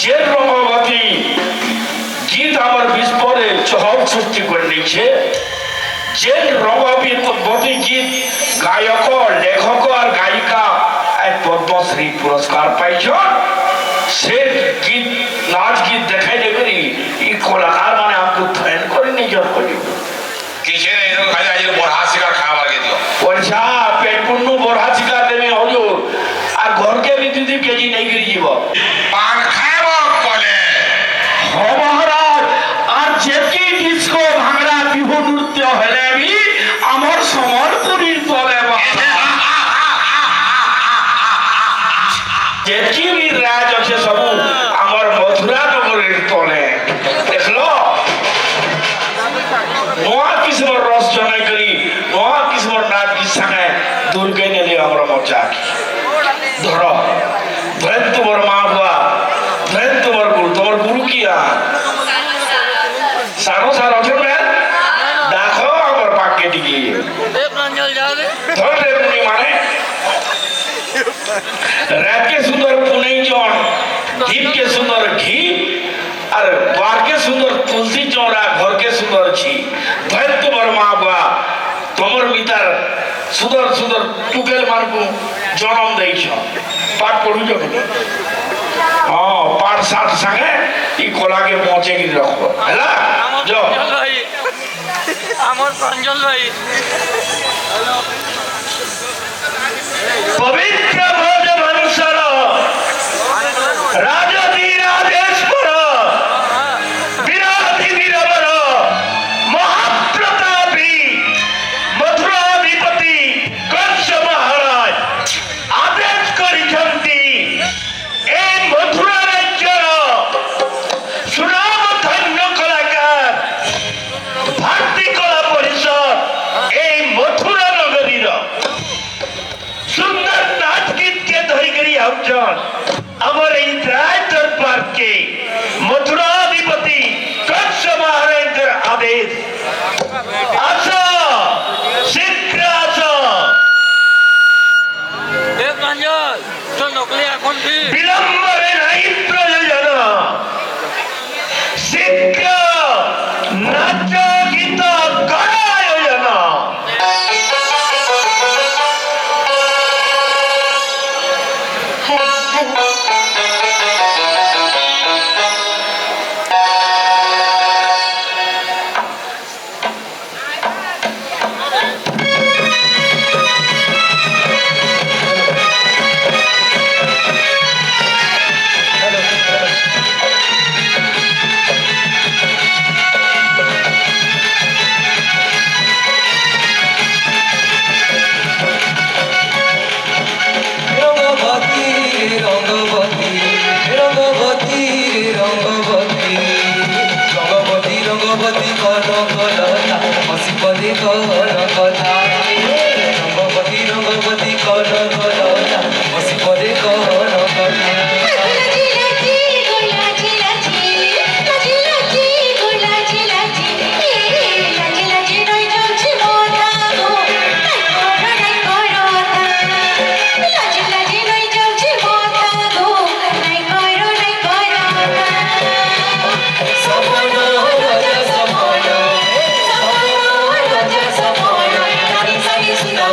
যে রঙ্গবতী গীত আমার বিস্ফোরে চহল সৃষ্টি করে নিচ্ছে, যে রঙ্গবতী গীত গায়ক লেখক আর গায়িকা পদ্মশ্রী পুরস্কার পাইছ, সে গীত নাচ গীত দেখাই দেখি এই কলাকার মানে আমাকে ফ্রেন্ড করে নিজের করি কিসের এরকম খালি আজ বড়া শিকার খাবার দিও পয়সা পেট পূর্ণ বড়া শিকার দেবে হজুর আর ঘরকে भी দুই কেজি নেই গিয়ে যাব পান খাব কলে হ মহারাজ আর যেকি ডিস্কো ভাঙড়া বিহু নৃত্য হলে বি আমার সমরপুরীর তলে যেকি বি রাজ আছে সবু আমার মথুরা নগরের তলে দেখলো নোয়া কিসমর রস জনাই করি নোয়া কিসমর নাচ গীত সাঙে দুর্গে নেলে আমরা মজা ধরো ধরেন তোমার মা বাবা ধরেন তোমার গুরু কি সারো সার অচল দেখো আমার পাকে দিকে ধরে মানে রাত के सुंदर पुनई जौन दीप के सुंदर घी और द्वार के सुंदर तुलसी चौरा घर के सुंदर छी धैर्य तुम्हार माँ बा तुम्हार मितार सुंदर सुंदर टुकेल मान को जन्म दे पाठ पढ़ू जो हाँ पाठ साथ संगे ई कोला के पहुंचे की रखो है ना जो আমার প্রাঞ্জল ভাই पवित्र भोज वंशर राजधीराधेश्वर विराधि वीरवर महाप्रतापी मथुराधिपति कंस महाराज आदेश करिछंती ए मथुरा राज्यर सुनाम धन्य कलाकार भारती कला परिषद ए मथुरा नगरीर सुंदर नाच गीत के धरिकरी हमजन अमर इंद्राय दरबार के मथुराधिपति कंस महाराज आदेश आशा शीघ्र आशा এ প্রাঞ্জল তো নকলি এখন কি विलंबरे नहीं प्रयोजन शीघ्र नाच गीत करायोजन রঙ্গবতী রঙ্গবতী রঙ্গবতী রঙ্গবতী রঙ্গবতী রঙ্গবতী কন কলতা হসি পদে কন কথা রঙ্গবতী রঙ্গবতী কন কলতা হসি পদে কন কথা সময় রাজা সময় সময় রাজা সময় সারি সারি সুন্দর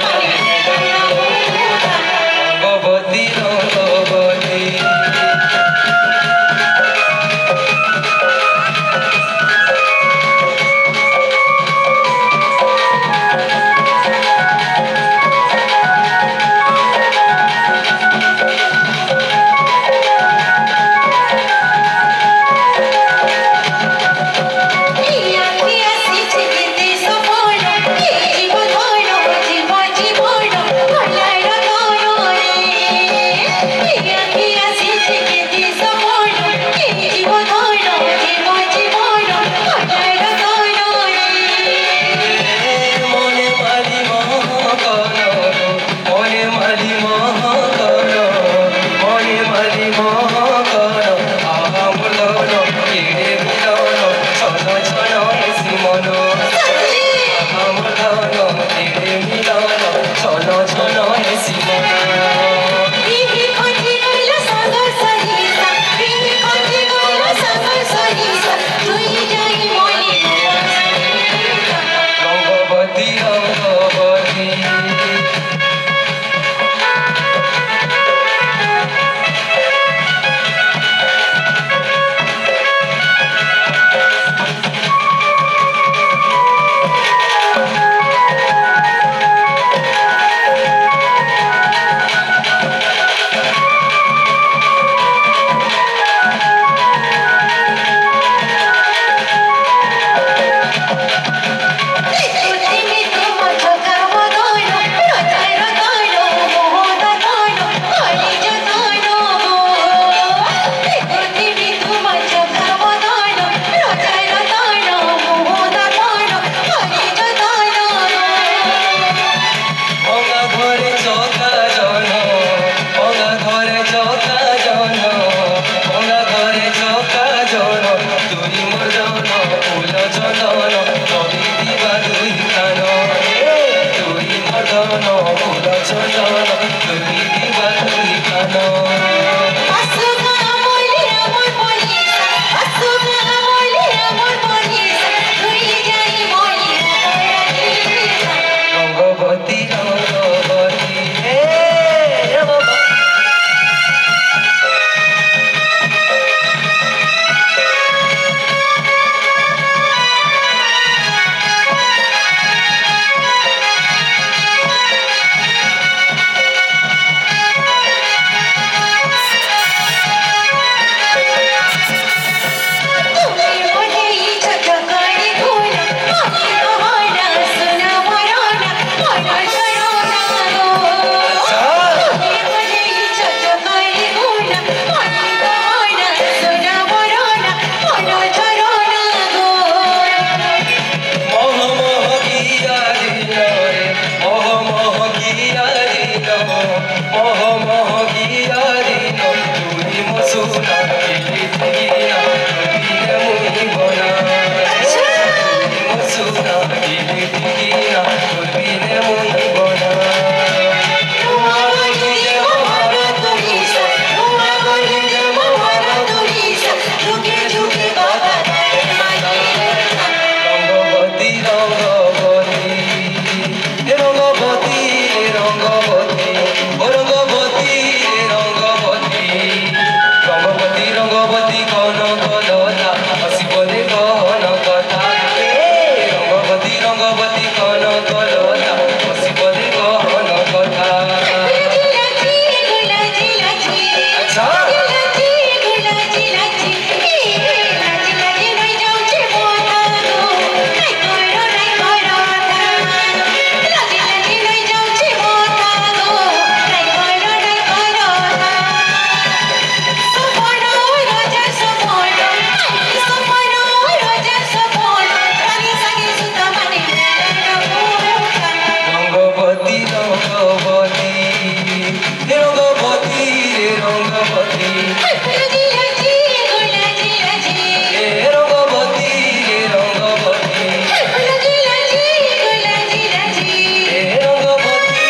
মহ মহ গিয়ারি তুই মসুনা দিনা দিনে মুই বনা তুই মসুনা দিনা দিনে মুই বনা রঙ্গবতী রঙ্গবতী রঙ্গবতী রঙ্গবতী রঙ্গবতী রঙ্গবতী রঙ্গবতী রঙ্গবতী কনকলতা হসিবলে কনকতা রঙ্গবতী রঙ্গবতী কনকলতা হসিবলে কনকতা আচ্ছা রঙ্গবতী রঙ্গবতী রঙ্গবতী রঙ্গবতী রঙ্গবতী রঙ্গবতী রঙ্গবতী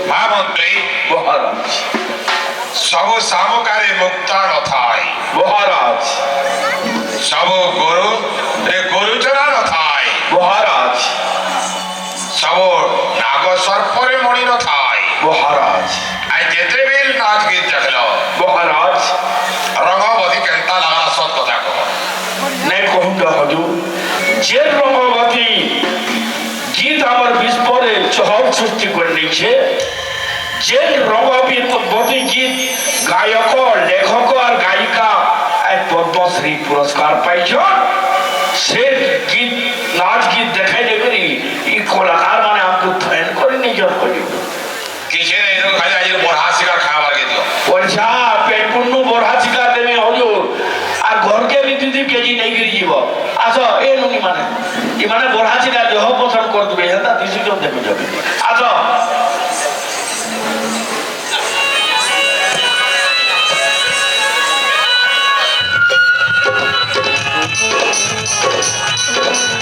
মহামন্ত্রী মহারাজ সব সামকারে মুক্তা নথায় মহারাজ সব গরু রে গরুচরা নথায় মহারাজ সব নাগ সর্পরে মণি নথায় মহারাজ আই যেতে বিল নাচ গীত দেখল মহারাজ রঙ্গবতী কেনতা লাগলা সৎ কথা কহ নাই কহুটা হজুর যে রঙ্গবতী গীত আমার বিস্ফোরে চহল সৃষ্টি করে নিচ্ছে যে রঙ্গবতী গীত গায়ক লেখক আর গায়িকা এক পদ্মশ্রী পুরস্কার পাইছ সে গীত নাচ গীত দেখাই দেখি এই কলাকার মানে আমাকে ধ্যান করে নিজের হজুর কিসের এরকম খালি আজ বড়া শিকার খাবার গেল পয়সা পেট পুণ্য বড়া শিকার দেবে হজুর আর ঘরকে বি দুই কেজি নেই গিরি যাব আস এ নুনি মানে ই মানে বড়া শিকার দেহ পছন্দ করে দেবে হেতা ডিসিশন দেখে যাবে আস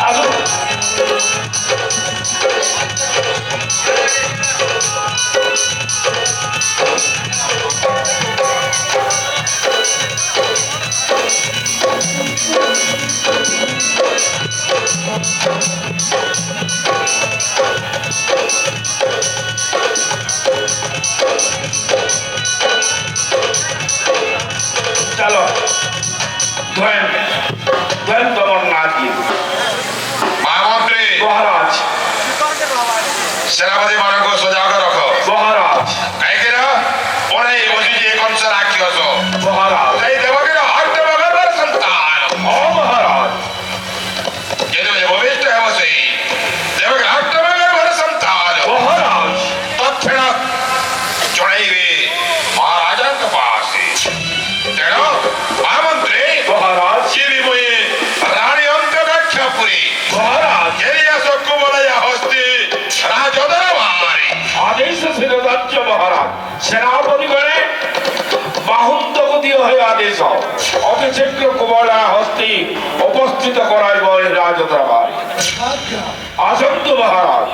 আসো চলো ধরেন ধরেন তোমার নাচ গীত মহামন্ত্রী মহারাজ সেনাপতি মানুষ সজাগ রখ মহারাজ কাইকে না ওরা এই বসে যে কংস রাক্ষস মহারাজ এই দেবকের হট্ট মগর সন্তান ও মহারাজ যেহেতু ভবিষ্ঠ ହେବ সেই ଦେବକୀ ହଟ୍ଟମଗର ସନ୍ତାନ মহারাজ ତତ୍କ୍ଷଣ ଜଣାଇବେ ମହାରାଜାଙ୍କ ପାଶେ ତେଣୁ ମହାମନ୍ତ୍ରୀ মহারাজ ସିଏ ବି ମୁଇଁ ରାଣୀ ଅନ୍ତକାକ୍ଷପୁରୀ মহারাজ ଘେରିଆ ଶକୁବଳୟା ହସ୍ତି ରାଜଦର ବାହାରି আদেশ শিরোধার্য মহারাজ সেনাপতি গণে বাহুন্তকু দিয়ে হয়ে আদেশ অতি শীঘ্র কুবলা হস্তি উপস্থিত করাইব এই রাজদরবারে আসন্তু মহারাজ